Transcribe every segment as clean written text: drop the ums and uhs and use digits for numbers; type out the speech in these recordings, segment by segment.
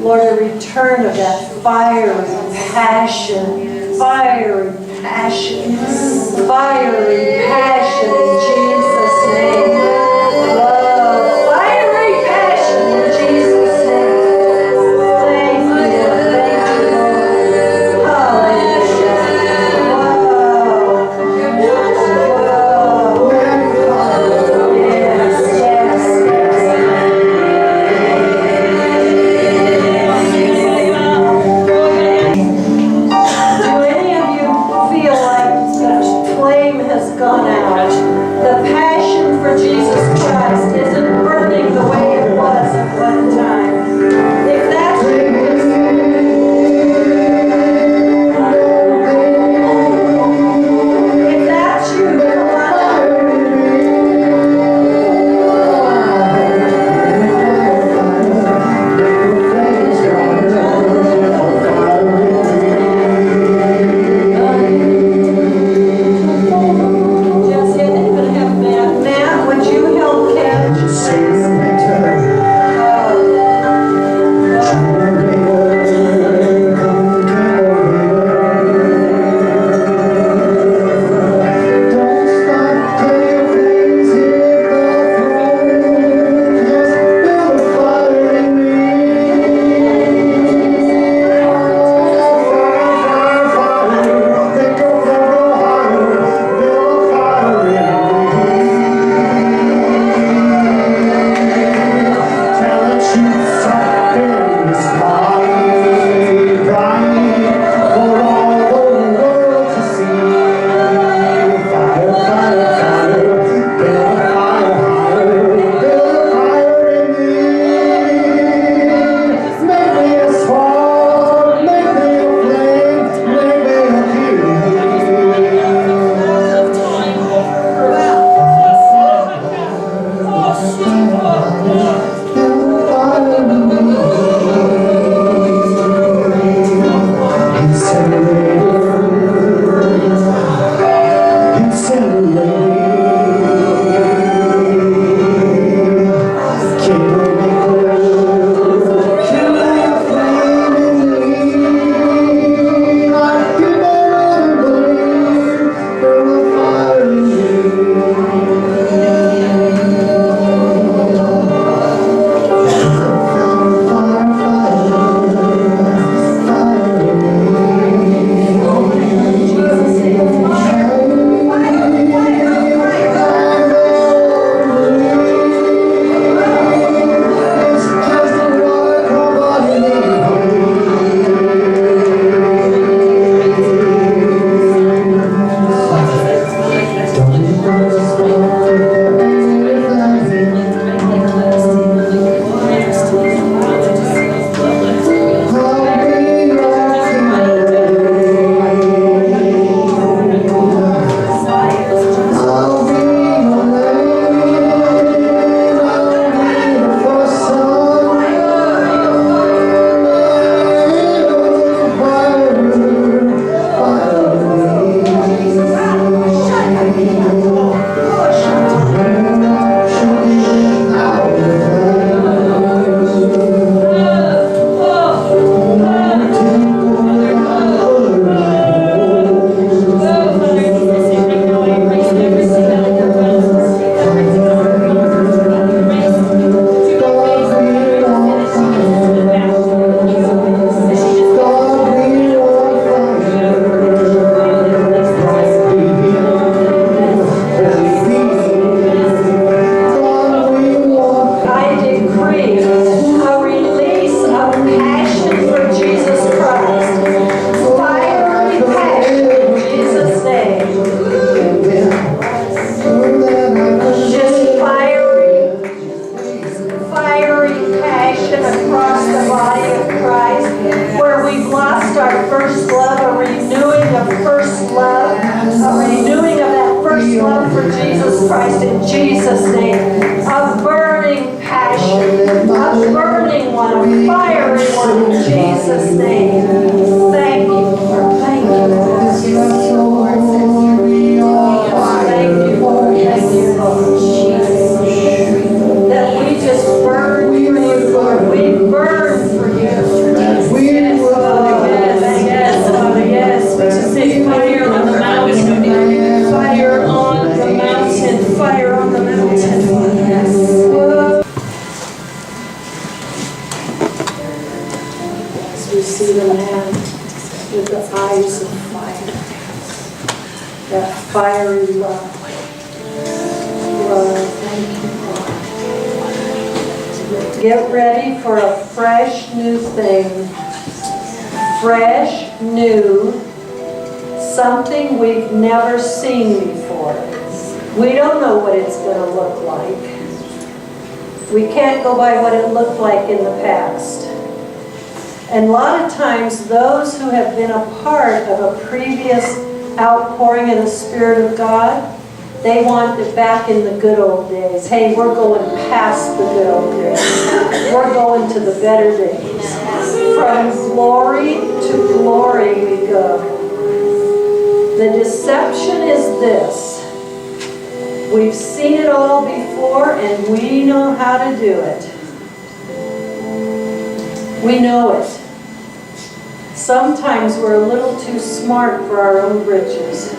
Lord, a return of that fire and passion, fire and passion, fiery passion in Jesus' name. Whoa, fiery passion in Jesus' name. Thank you, Lord. Hallelujah. Whoa. Yes, yes, Do any of you feel like the flame has gone out? The passion for Jesus Christ isn't burning the way it was at one time. If that's you, come on up. Jesse, I think I'm gonna have Matt. Matt, would you help catch, please? Christ in Jesus' name. A burning passion, a burning one, a fiery one in Jesus' name. Thank you, Lord. Thank you, Lord. Thank you, Lord. Thank you, Lord. That we just burn for you, Lord. We burn for you. Thank you, Lord. Get ready for a fresh new thing. Fresh, new, something we've never seen before. We don't know what it's going to look like. We can't go by what it looked like in the past. And a lot of times, those who have been a part of a previous outpouring of the Spirit of God, they want it back in the good old days. Hey, we're going past the good old days. We're going to the better days. From glory to glory we go. The deception is this. We've seen it all before and we know how to do it. We know it. Sometimes we're a little too smart for our own britches.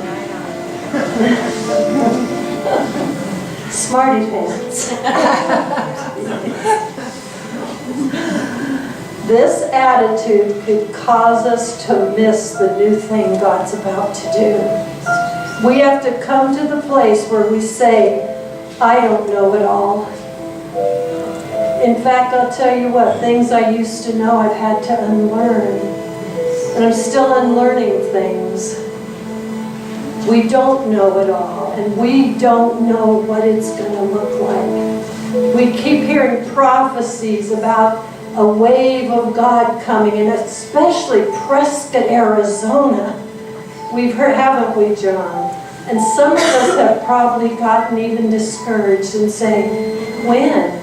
Smarty pants. This attitude could cause us to miss the new thing God's about to do. We have to come to the place where we say, I don't know it all. In fact, I'll tell you what, things I used to know I've had to unlearn. And I'm still unlearning things. We don't know it all, and we don't know what it's going to look like. We keep hearing prophecies about a wave of God coming, and especially Prescott, Arizona. We've heard, haven't we, John? And some of us have probably gotten even discouraged and say, when?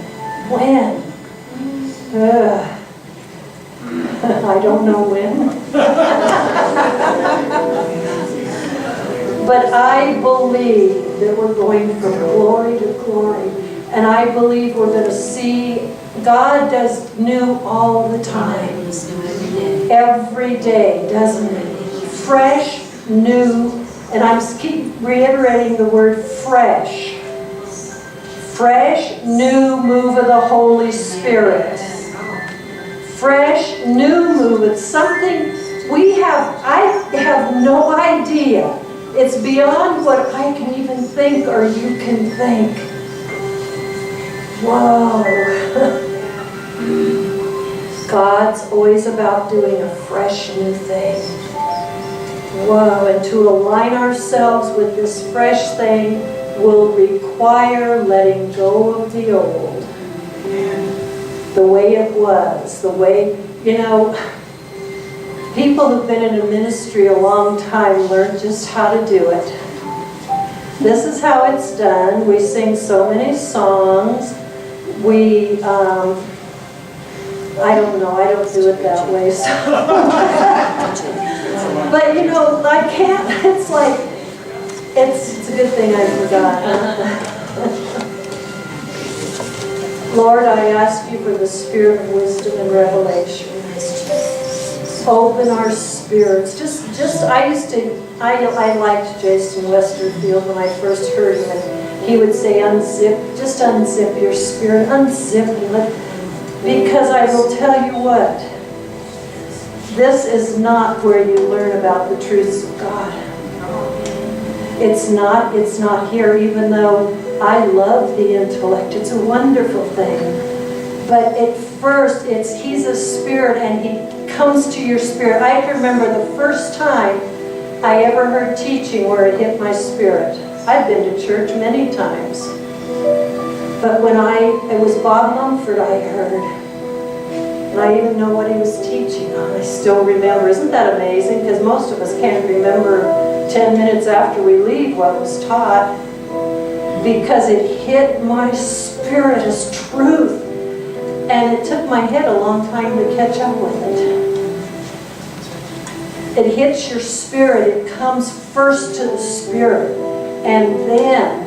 I don't know when. But I believe that we're going from glory to glory. And I believe we're going to see God does new all the time. Every day, doesn't He? Fresh, new, and I keep reiterating the word fresh. Fresh, new move of the Holy Spirit. Fresh, new move. It's something I have no idea. It's beyond what I can even think or you can think. Whoa. God's always about doing a fresh new thing. Whoa, and to align ourselves with this fresh thing will require letting go of the old. The way it was, the way, people who've been in a ministry a long time learn just how to do it. This is how it's done. We sing so many songs. We, I don't know, I don't do it that way. So. But I can't, it's like, it's a good thing I forgot. Lord, I ask you for the spirit of wisdom and revelation. Open our spirits. I liked Jason Westerfield when I first heard him. And he would say, unzip your spirit, unzip it. Because I will tell you what, this is not where you learn about the truths of God. It's not here, even though I love the intellect. It's a wonderful thing. But at first, He's a spirit and He comes to your spirit. I can remember the first time I ever heard teaching where it hit my spirit. I've been to church many times. But when it was Bob Mumford I heard. And I even know what he was teaching on. I still remember. Isn't that amazing? Because most of us can't remember 10 minutes after we leave what was taught. Because it hit my spirit as truth. And it took my head a long time to catch up with it. It hits your spirit. It comes first to the spirit. And then,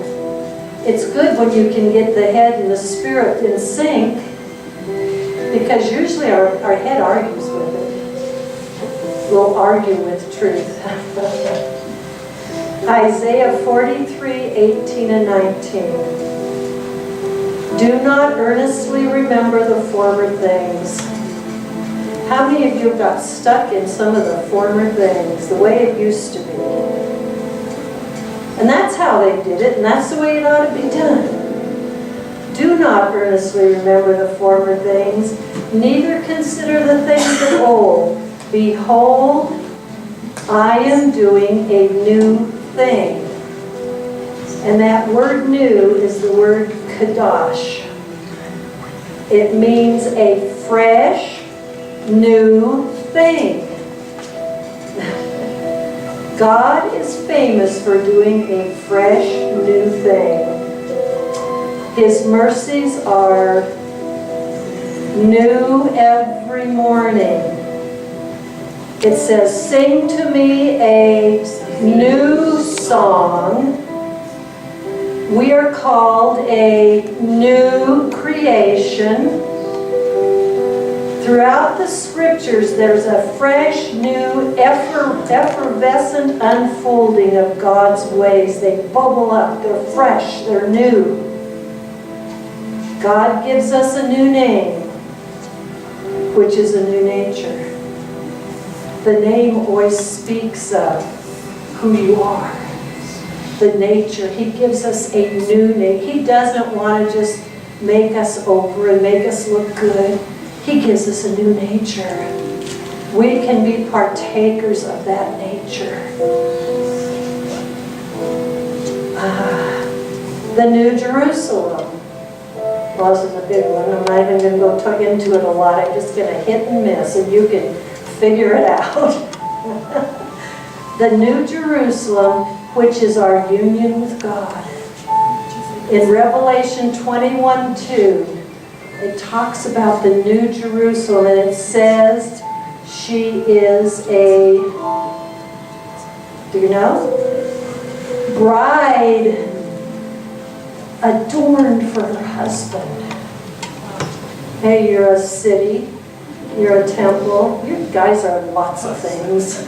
it's good when you can get the head and the spirit in sync, because usually our head argues with it. We'll argue with truth. Isaiah 43:18 and 19. Do not earnestly remember the former things. How many of you got stuck in some of the former things, the way it used to be? And that's how they did it, and that's the way it ought to be done. Do not earnestly remember the former things, neither consider the things of old. Behold, I am doing a new thing. And that word new is the word kadosh. It means a fresh, new thing. God is famous for doing a fresh, new thing. His mercies are new every morning. It says, sing to me a new song. We are called a new creation. Throughout the scriptures, there's a fresh, new, effervescent unfolding of God's ways. They bubble up, they're fresh, they're new. God gives us a new name, which is a new nature. The name always speaks of who you are. The nature. He gives us a new name. He doesn't want to just make us over and make us look good. He gives us a new nature. We can be partakers of that nature. The New Jerusalem. Well, this is a big one. I'm not even going to go tug into it a lot. I'm just going to hit and miss, and you can figure it out. The New Jerusalem, which is our union with God. In Revelation 21:2, it talks about the New Jerusalem, and it says she is a, do you know? Bride adorned for her husband. Hey, you're a city, you're a temple, you guys are lots of things.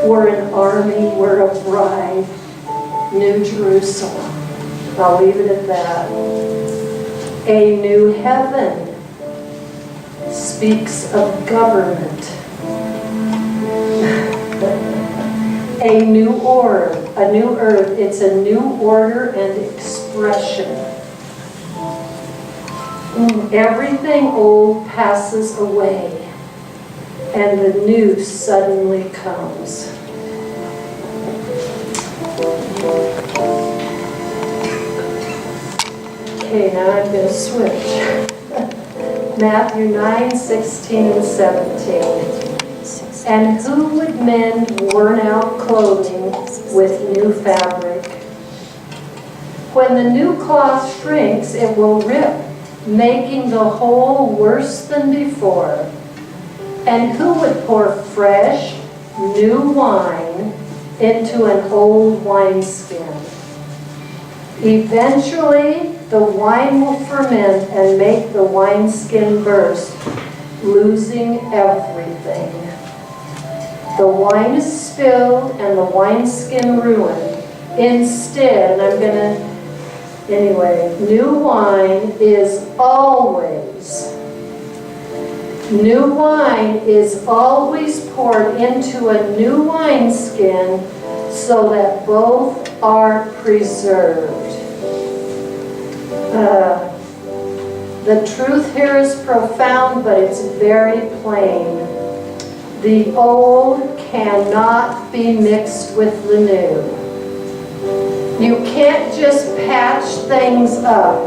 We're an army, we're a bride. New Jerusalem. I'll leave it at that. A new heaven speaks of government. A new earth. It's a new order and expression. Everything old passes away, and the new suddenly comes. Okay, now I'm going to switch. Matthew 9:16 and 17. And who would mend worn-out clothing with new fabric? When the new cloth shrinks, it will rip, making the whole worse than before. And who would pour fresh, new wine into an old wineskin? Eventually, the wine will ferment and make the wineskin burst, losing everything. The wine is spilled and the wineskin ruined. Instead, and I'm going to, anyway, new wine is always poured into a new wineskin so that both are preserved. The truth here is profound, but it's very plain. The old cannot be mixed with the new. You can't just patch things up.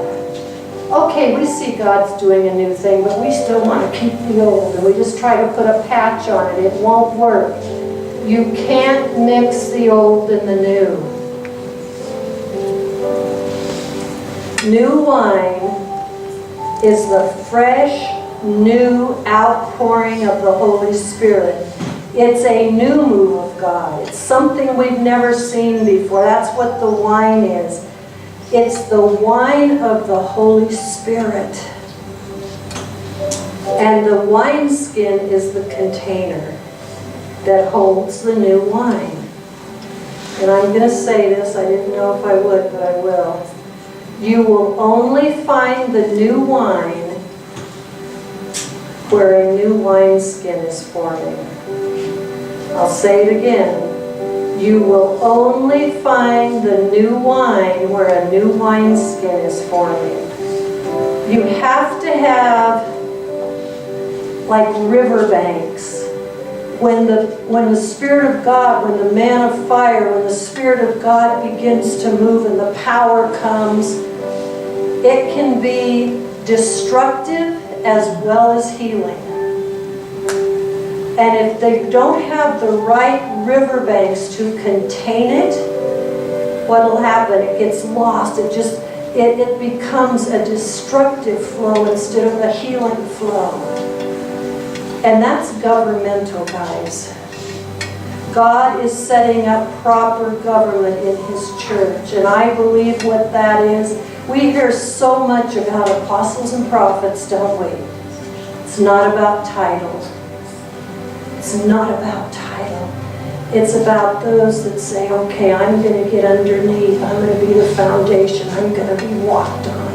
Okay, we see God's doing a new thing, but we still want to keep the old, and we just try to put a patch on it. It won't work. You can't mix the old and the new. New wine is the fresh, new outpouring of the Holy Spirit. It's a new move of God. It's something we've never seen before. That's what the wine is. It's the wine of the Holy Spirit. And the wineskin is the container that holds the new wine. And I'm going to say this, I didn't know if I would, but I will. You will only find the new wine where a new wineskin is forming. I'll say it again. You will only find the new wine where a new wineskin is forming. You have to have like riverbanks. When the Spirit of God, when the man of fire, when the Spirit of God begins to move and the power comes, it can be destructive as well as healing. And if they don't have the right riverbanks to contain it, what will happen? It gets lost. It becomes a destructive flow instead of a healing flow. And that's governmental, guys. God is setting up proper government in His church. And I believe what that is. We hear so much about apostles and prophets, don't we? It's not about titles. It's not about title. It's about those that say, okay, I'm going to get underneath. I'm going to be the foundation. I'm going to be walked on.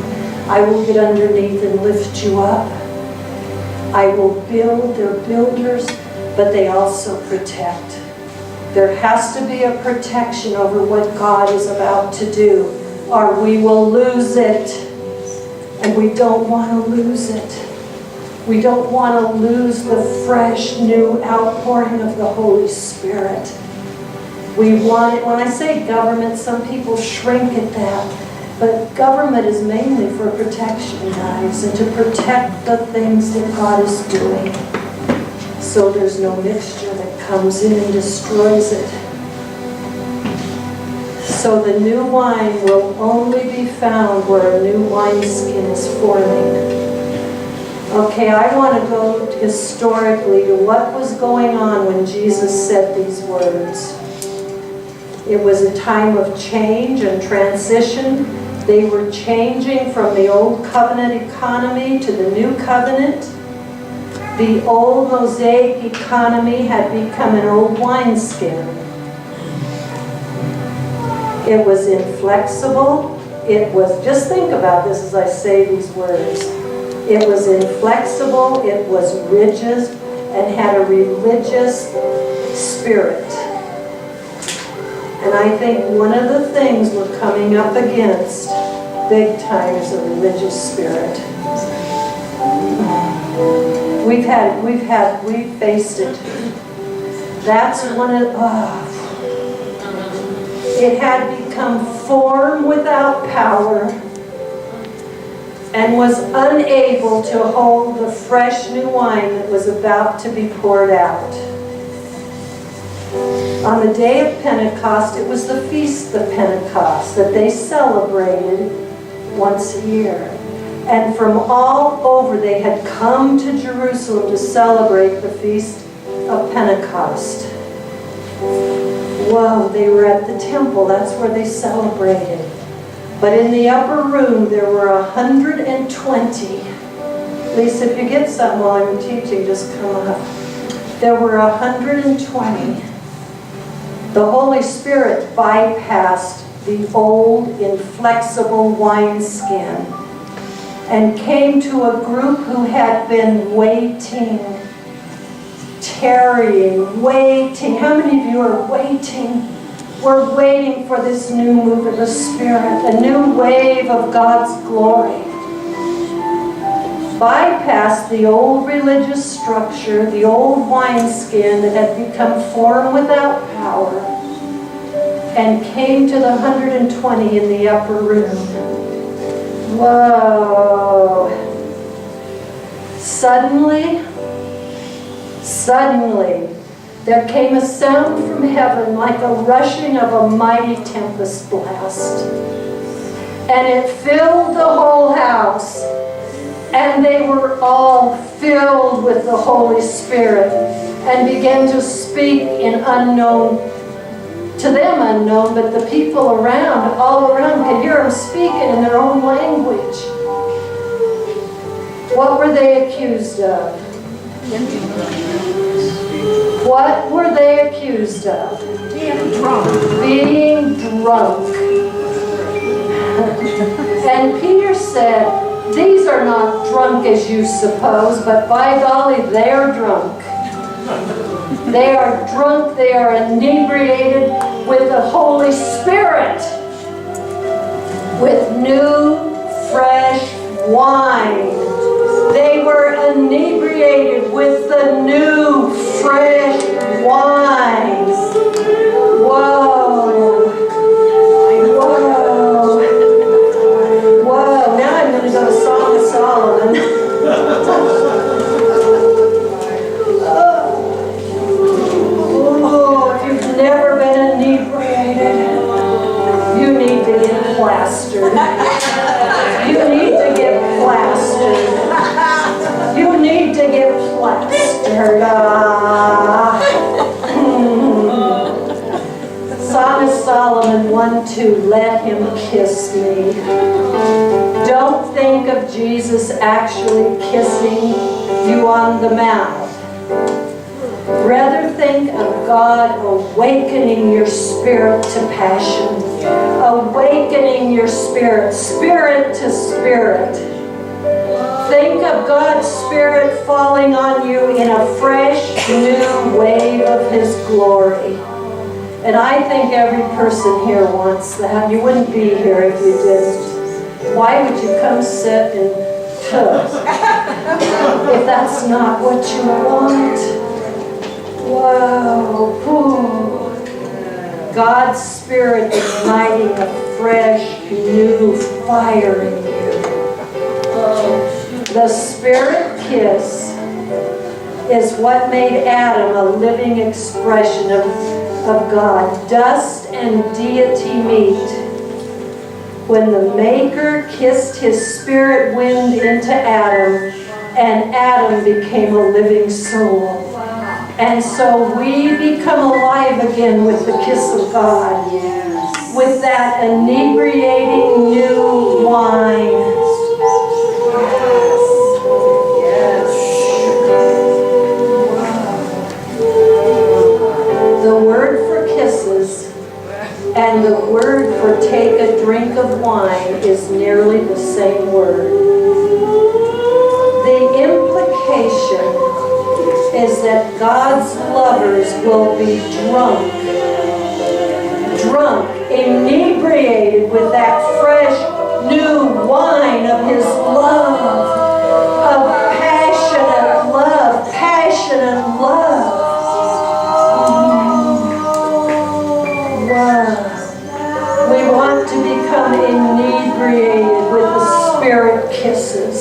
I will get underneath and lift you up. I will build. They're builders, but they also protect. There has to be a protection over what God is about to do, or we will lose it. And we don't want to lose it. We don't want to lose the fresh, new outpouring of the Holy Spirit. We want it. When I say government, some people shrink at that. But government is mainly for protection, guys, and to protect the things that God is doing. So there's no mixture that comes in and destroys it. So the new wine will only be found where a new wineskin is forming. Okay, I want to go historically to what was going on when Jesus said these words. It was a time of change and transition. They were changing from the old covenant economy to the new covenant. The old Mosaic economy had become an old wineskin. It was inflexible. It was, just think about this as I say these words. It was inflexible, it was rigid, and had a religious spirit. And I think one of the things we're coming up against big time is a religious spirit. We've faced it. That's one of, it had become form without power, and was unable to hold the fresh new wine that was about to be poured out. On the day of Pentecost, it was the Feast of Pentecost that they celebrated once a year. And from all over, they had come to Jerusalem to celebrate the Feast of Pentecost. Whoa, they were at the temple. That's where they celebrated. But in the upper room, there were 120. Lisa, if you get something while I'm teaching, just come up. There were 120. The Holy Spirit bypassed the old, inflexible wineskin and came to a group who had been waiting, tarrying, waiting. How many of you are waiting? We're waiting for this new move of the Spirit, a new wave of God's glory. Bypassed the old religious structure, the old wineskin that had become form without power, and came to the 120 in the upper room. Whoa! Suddenly, there came a sound from heaven like a rushing of a mighty tempest blast. And it filled the whole house. And they were all filled with the Holy Spirit and began to speak in unknown, to them unknown, but the people around, all around, could hear them speaking in their own language. What were they accused of? What were they accused of? Being drunk. And Peter said, these are not drunk as you suppose, but by golly, they are drunk. They are drunk, they are inebriated with the Holy Spirit. With new, fresh wine. They were inebriated with the new, fresh wine. Whoa. Whoa. Whoa. Now I'm going to go to Song of Solomon. Oh, if you've never been inebriated, you need to get plastered. You need to get plastered. You need to get plastered. Song of Solomon 1:2, let him kiss me. Don't think of Jesus actually kissing you on the mouth. Rather think of God awakening your spirit to passion. Awakening your spirit, spirit to spirit. Think of God's Spirit falling on you in a fresh, new wave of His glory. And I think every person here wants that. You wouldn't be here if you didn't. Why would you come sit and cook if that's not what you want? Whoa. Ooh. God's Spirit igniting a fresh, new fire in you. The Spirit kiss is what made Adam a living expression of God. Dust and deity meet. When the Maker kissed His Spirit wind into Adam, and Adam became a living soul. And so we become alive again with the kiss of God. With that inebriating new wine. The word for kisses and the word for take a drink of wine is nearly the same word. The implication is that God's lovers will be drunk, inebriated with that fresh new wine of His love, of passionate love, passionate love. Wow. We want to become inebriated with the Spirit kisses,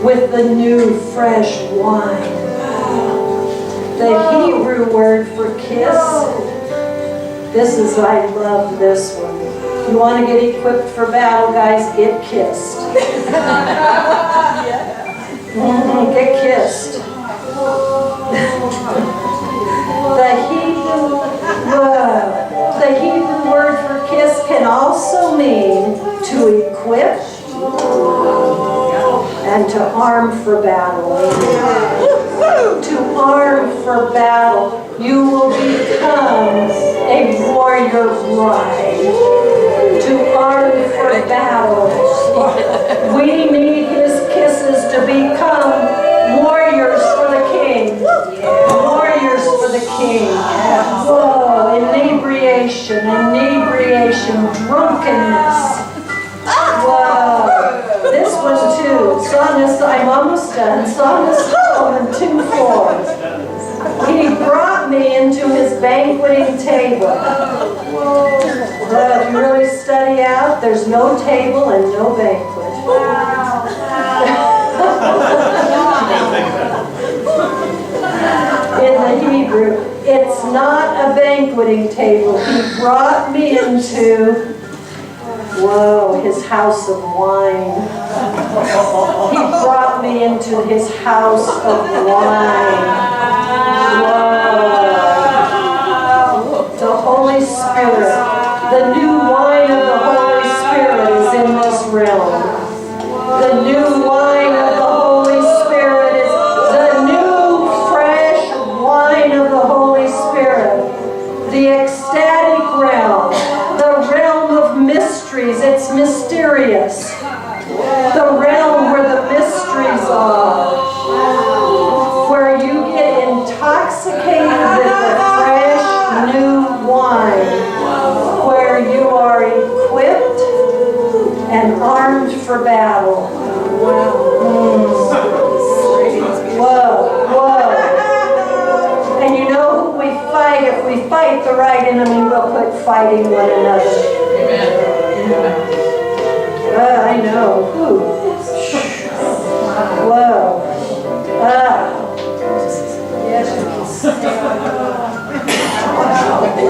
with the new fresh wine. The Hebrew word for kiss, I love this one. You want to get equipped for battle, guys? Get kissed. Get kissed. The Hebrew word for kiss can also mean to equip and to arm for battle. To arm for battle, you will become a warrior bride. To arm for battle, we need His kisses to become warriors for the King. Warriors for the King. Whoa, inebriation, drunkenness. Whoa. This one too. I'm almost done. Psalm of Solomon 2:4. He brought me into His banqueting table. But if you really study out, there's no table and no banquet. In the Hebrew, it's not a banqueting table. He brought me into His house of wine. He brought me into His house of wine. The Holy Spirit, the new wine of the Holy Spirit is in this realm. The new wine of the Holy Spirit is the new fresh wine of the Holy Spirit. The ecstatic realm, the realm of mysteries, it's mysterious. The realm where the mysteries are, where you get intoxicated with the fresh new wine, where you are equipped and armed for battle. Whoa, whoa. And you know who we fight? If we fight the right enemy, we'll quit fighting one another. I know. Whoa. Wow,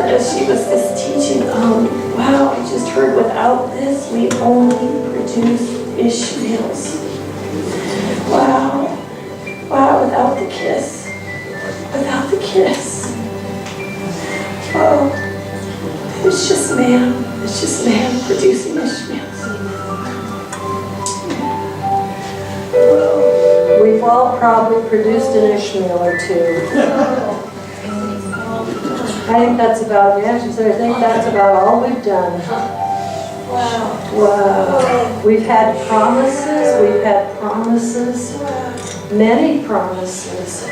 as she was just teaching, wow, I just heard without this, we only produce Ishmaels. Wow, wow, without the kiss. Without the kiss. Oh, it's just man producing Ishmaels. We've all probably produced an Ishmael or two. I think that's about, I think that's about all we've done. Wow. We've had promises, many promises.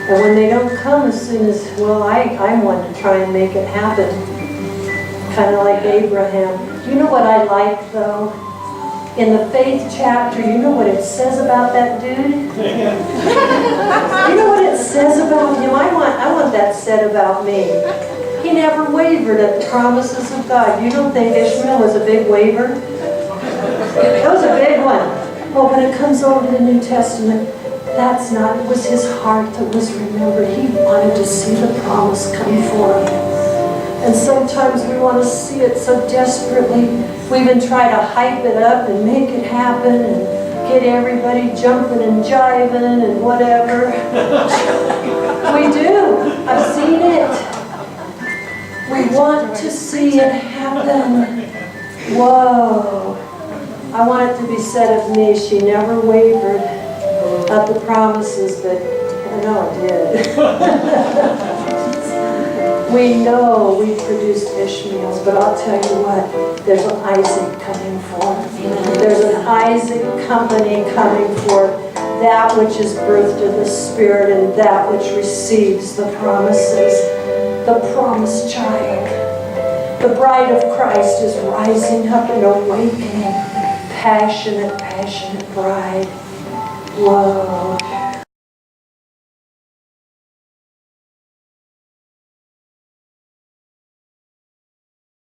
And when they don't come as soon as, well, I'm one to try and make it happen. Kind of like Abraham. Do you know what I like though? In the faith chapter, you know what it says about that dude? You know what it says about him? I want that said about me. He never wavered at the promises of God. You don't think Ishmael was a big waver? That was a big one. Well, when it comes over to the New Testament, that's not, it was his heart that was remembered. He wanted to see the promise come forth. And sometimes we want to see it so desperately. We even try to hype it up and make it happen and get everybody jumping and jiving and whatever. We do. I've seen it. We want to see it happen. Whoa. I want it to be said of me, she never wavered at the promises, but I know I did. We know we produced Ishmaels, but I'll tell you what, there's an Isaac coming forth. There's an Isaac company coming forth, that which is birthed of the Spirit and that which receives the promises, the promised child. The bride of Christ is rising up and awakening, passionate bride. Whoa.